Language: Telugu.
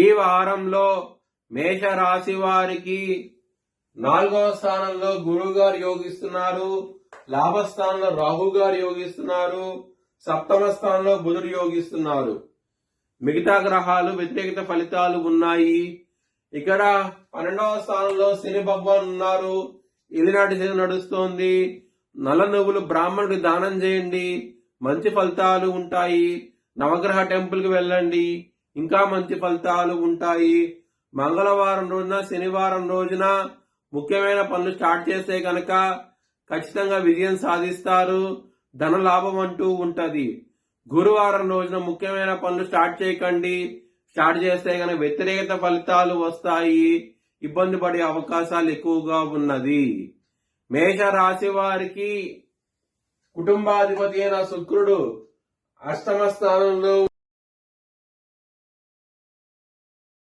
ఈ వారంలో మేష రాశి వారికి 4వ స్థానంలో గురువు గారు యోగిస్తున్నారు. లాభస్థానంలో రాహు గారు యోగిస్తున్నారు. 7వ స్థానంలో బుధుడు యోగిస్తున్నారు. మిగతా గ్రహాలు వ్యతిరేకత ఫలితాలు ఉన్నాయి. ఇక్కడ 12వ స్థానంలో శని భగవాన్ ఉన్నారు. ఏలినాటి శని నడుస్తోంది. నల్ల నువ్వులు బ్రాహ్మణుడికి దానం చేయండి, మంచి ఫలితాలు ఉంటాయి. నవగ్రహ టెంపుల్ కి వెళ్ళండి, ఇంకా మంచి ఫలితాలు ఉంటాయి. మంగళవారం రోజున శనివారం రోజున ముఖ్యమైన పనులు స్టార్ట్ చేస్తే కనుక ఖచ్చితంగా విజయం సాధిస్తారు. ధన లాభం అంటూ ఉంటది. గురువారం రోజున ముఖ్యమైన పనులు స్టార్ట్ చేయకండి. స్టార్ట్ చేస్తే కనుక వ్యతిరేకత ఫలితాలు వస్తాయి. ఇబ్బంది పడే అవకాశాలు ఎక్కువగా ఉన్నది. మేష రాశి వారికి కుటుంబాధిపతి అయిన శుక్రుడు 8వ స్థానంలో